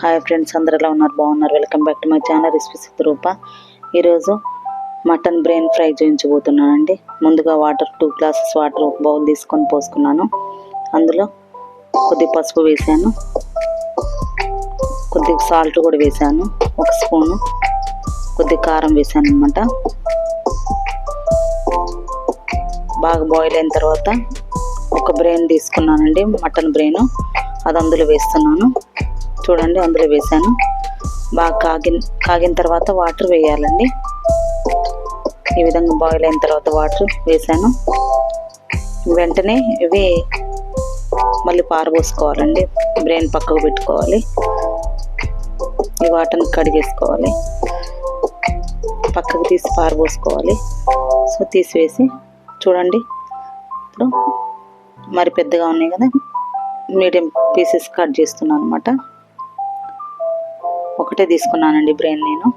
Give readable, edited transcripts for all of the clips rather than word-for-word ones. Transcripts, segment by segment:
Hi friends, అందరు ఎలా ఉన్నారు? బాగున్నారు. Welcome back to my channel recipes with Rupa. ఈరోజు మటన్ బ్రెయిన్ ఫ్రై చేయించబోతున్నానండి. ముందుగా వాటర్ 2 గ్లాసెస్ వాటర్ ఒక బౌల్ తీసుకొని పోసుకున్నాను. అందులో కొద్దిగా పసుపు వేసాను, కొద్దిగా సాల్ట్ కూడా వేసాను, 1 స్పూను, కొద్దిగా కారం వేసాను అనమాట. బాగా బాయిల్ అయిన తర్వాత ఒక బ్రెయిన్ తీసుకున్నానండి, మటన్ బ్రెయిన్. అది అందులో వేస్తున్నాను. చూడండి, అందులో వేసాను. బాగా కాగిన తర్వాత వాటర్ వేయాలండి. ఈ విధంగా బాయిల్ అయిన తర్వాత వాటర్ వేసాను. వెంటనే ఇవి మళ్ళీ పారబోసుకోవాలండి. బ్రెయిన్ పక్కకు పెట్టుకోవాలి. ఈ వాటర్ని కడిగేసుకోవాలి, పక్కకు తీసి పారబోసుకోవాలి. సో తీసివేసి చూడండి, ఇప్పుడు మరి పెద్దగా ఉన్నాయి కదా, మీడియం పీసెస్ కట్ చేస్తున్నాను అనమాట. ఒకటే తీసుకున్నానండి బ్రెయిన్ నేను.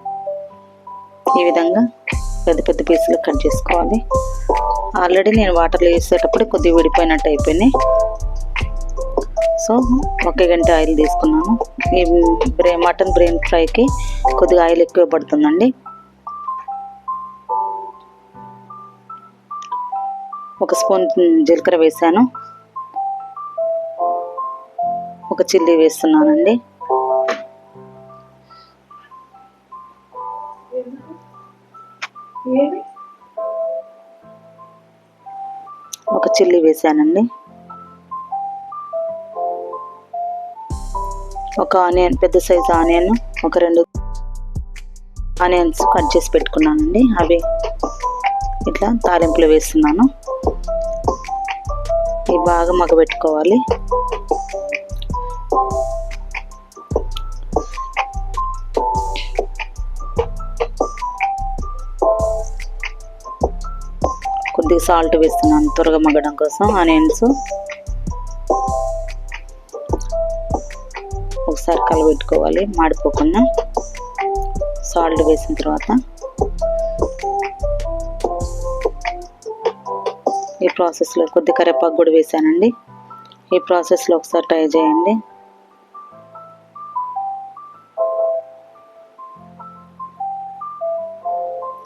ఈ విధంగా పెద్ద పెద్ద పీసులు కట్ చేసుకోవాలి. ఆల్రెడీ నేను వాటర్లో వేసేటప్పుడు కొద్దిగా విడిపోయినట్టు అయిపోయినాయి. సో 1 గంట ఆయిల్ తీసుకున్నాను. ఈ మటన్ బ్రెయిన్ ఫ్రైకి కొద్దిగా ఆయిల్ ఎక్కువ పడుతుందండి. 1 స్పూన్ జీలకర్ర వేసాను, 1 చిల్లీ వేస్తున్నానండి, 1 చిల్లీ వేసానండి, 1 ఆనియన్, పెద్ద సైజు ఆనియన్, 2 ఆనియన్స్ కట్ చేసి పెట్టుకున్నానండి. అవి ఇట్లా తాలింపులో వేస్తున్నాను. ఇవి బాగా మగ్గబెట్టుకోవాలి. కొద్దిగా సాల్ట్ వేస్తున్నాను త్వరగా మగ్గడం కోసం. ఆనియన్స్ ఒకసారి కలబెట్టుకోవాలి మాడిపోకుండా. సాల్ట్ వేసిన తర్వాత ఈ ప్రాసెస్లో కొద్ది కరివేపాకు కూడా వేసానండి. ఈ ప్రాసెస్లో ఒకసారి ట్రై చేయండి.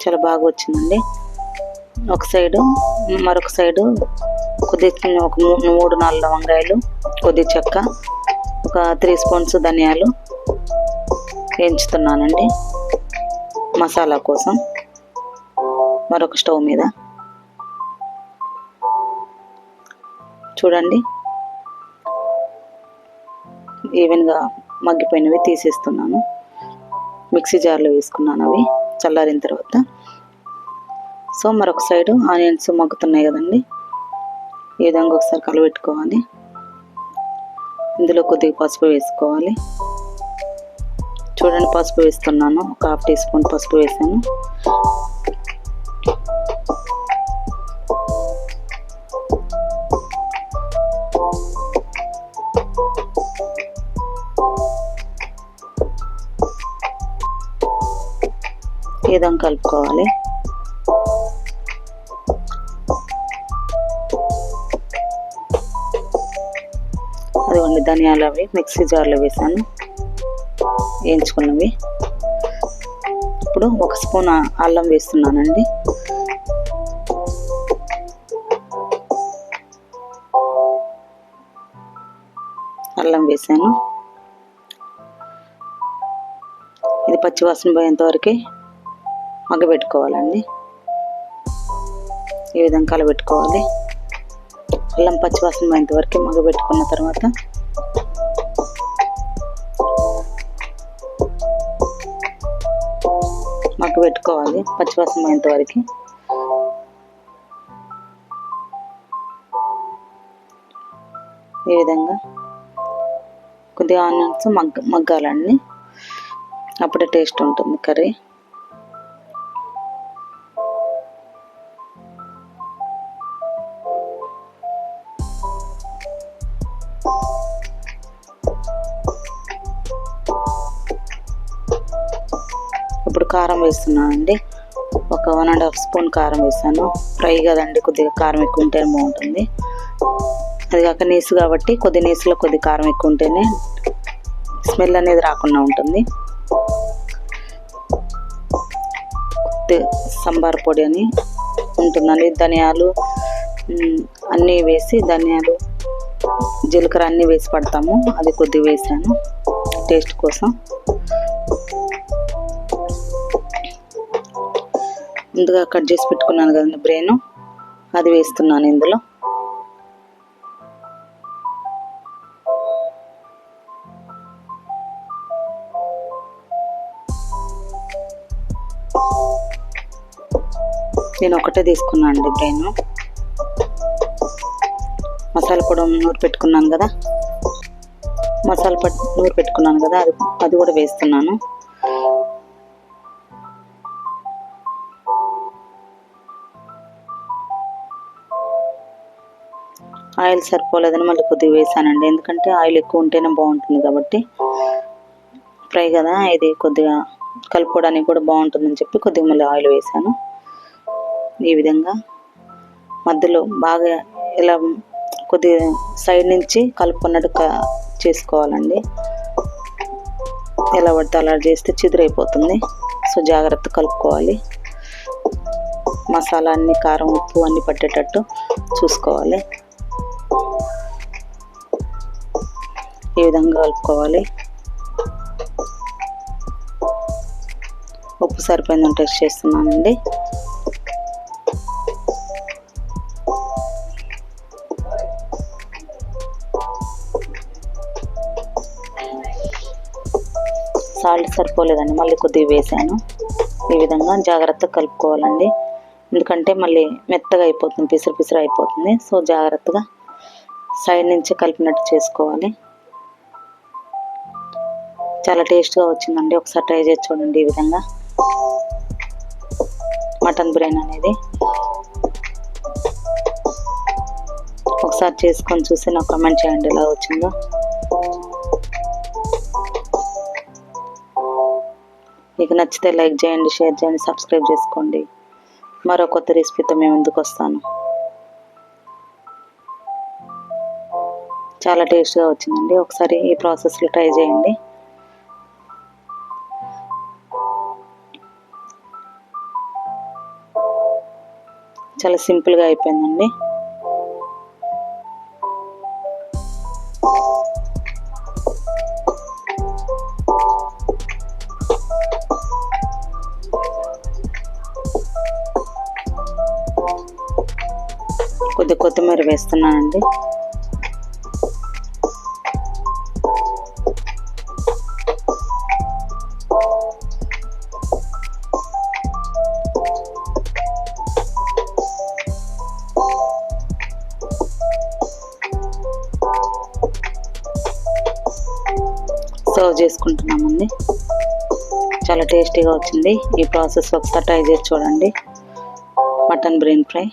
చాలా బాగా వచ్చిందండి. ఒక సైడు, మరొక సైడు కొద్దిగా ఒక 3-4 లవంగాయలు, కొద్దిగా చెక్క, ఒక 3 స్పూన్స్ ధనియాలు వేయించుతున్నానండి మసాలా కోసం. మరొక స్టవ్ మీద చూడండి, ఈవెన్గా మగ్గిపోయినవి తీసేస్తున్నాను. మిక్సీ జార్లో వేసుకున్నాను అవి చల్లారిన తర్వాత. సో మరొక సైడు ఆనియన్స్ మగ్గుతున్నాయి కదండి, ఈ విధంగా ఒకసారి కలబెట్టుకోవాలి. ఇందులో కొద్దిగా పసుపు వేసుకోవాలి. చూడండి, పసుపు వేస్తున్నాను, ఒక 1/2 టీ స్పూన్ పసుపు వేసాను. ఈ విధంగా కలుపుకోవాలి. అదిగోండి, ధనియాలు అవి మిక్సీ జార్లో వేసాను, వేయించుకున్నవి. ఇప్పుడు 1 స్పూన్ అల్లం వేస్తున్నానండి. అల్లం వేసాను. ఇది పచ్చివాసన పోయేంత వరకు మగ్గబెట్టుకోవాలండి. ఈ విధంగా కలబెట్టుకోవాలి. అల్లం పచ్చివాసన పోయేంత వరకు మగ్గబెట్టుకున్న తర్వాత మగ్గబెట్టుకోవాలి పచ్చివాసన పోయేంత వరకు. ఈ విధంగా కొద్దిగా ఆనియన్స్ మగ్గాలండి, అప్పుడే టేస్ట్ ఉంటుంది కర్రీ. ఇప్పుడు కారం వేస్తున్నానండి. ఒక 1.5 స్పూన్ కారం వేసాను. ఫ్రై కదండి, కొద్దిగా కారం ఎక్కువ ఉంటేనే బాగుంటుంది. అది కాక నీసు కాబట్టి కొద్ది నీసులో కొద్ది కారం ఎక్కువ ఉంటేనే స్మెల్ అనేది రాకుండా ఉంటుంది. సంబార్ పొడి అని ఉంటుందండి. ధనియాలు అన్నీ వేసి, ధనియాలు జీలకర్ర అన్నీ వేసి పడతాము. అది కొద్దిగా వేసాను టేస్ట్ కోసం. ముందుగా కట్ చేసి పెట్టుకున్నాను కదండి బ్రెయిన్, అది వేస్తున్నాను ఇందులో. నేను ఒకటే తీసుకున్నాను అండి బ్రెయిన్. మసాలా పొడి నూరు పెట్టుకున్నాను కదా, నూరు పెట్టుకున్నాను కదా, అది కూడా వేస్తున్నాను. ఆయిల్ సరిపోలేదని మళ్ళీ కొద్దిగా వేసానండి, ఎందుకంటే ఆయిల్ ఎక్కువ ఉంటేనే బాగుంటుంది కాబట్టి. ఫ్రై కదా, ఇది కొద్దిగా కలుపుకోవడానికి కూడా బాగుంటుందని చెప్పి కొద్దిగా మళ్ళీ ఆయిల్ వేసాను. ఈ విధంగా మధ్యలో బాగా ఇలా కొద్దిగా సైడ్ నుంచి కలుపుకున్నట్టు చేసుకోవాలండి. ఎలా పడితే అలా చేస్తే చిదురైపోతుంది. సో జాగ్రత్త కలుపుకోవాలి. మసాలా అన్ని, కారం, ఉప్పు అన్నీ పట్టేటట్టు చూసుకోవాలి. ఈ విధంగా కలుపుకోవాలి. ఉప్పు సరిపోయిందని టెస్ట్ చేస్తున్నానండి. సాల్ట్ సరిపోలేదండి, మళ్ళీ కొద్దిగా వేసాను. ఈ విధంగా జాగ్రత్తగా కలుపుకోవాలండి, ఎందుకంటే మళ్ళీ మెత్తగా అయిపోతుంది, పిసురు పిసురు అయిపోతుంది. సో జాగ్రత్తగా సైడ్ నుంచి కలిపినట్టు చేసుకోవాలి. చాలా టేస్ట్గా వచ్చిందండి, ఒకసారి ట్రై చేసి చూడండి. ఈ విధంగా మటన్ బిర్యానీ అనేది ఒకసారి చేసుకొని చూసి నాకు కామెంట్ చేయండి ఎలా వచ్చిందో. మీకు నచ్చితే లైక్ చేయండి, షేర్ చేయండి, సబ్స్క్రైబ్ చేసుకోండి. మరో కొత్త రెసిపీతో మేము ముందుకు వస్తాను. చాలా టేస్ట్గా వచ్చిందండి, ఒకసారి ఈ ప్రాసెస్లో ట్రై చేయండి. చాలా సింపుల్గా అయిపోయిందండి. కొద్దిగా కొత్తిమీర వేస్తున్నానండి. సర్వ్ చేసుకుంటున్నామండి. చాలా టేస్టీగా వచ్చింది. ఈ ప్రాసెస్ ఒకసారి ట్రై చేసి చూడండి. Mutton brain fry.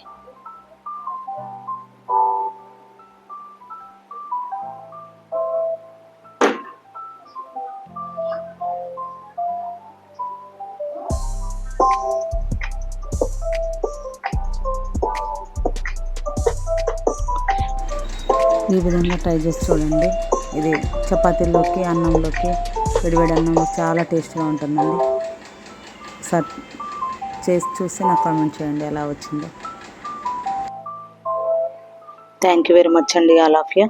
ఈ విధంగా ట్రై చేసి చూడండి. ఇది చపాతీల్లోకి, అన్నంలోకి, వేడివేడి అన్నంలో చాలా టేస్ట్గా ఉంటుందండి. ఒకసారి చేసి చూసి నాకు కామెంట్ చేయండి ఎలా వచ్చిందో. థ్యాంక్ యూ వెరీ మచ్ అండి, ఆల్ ఆఫ్ యూ.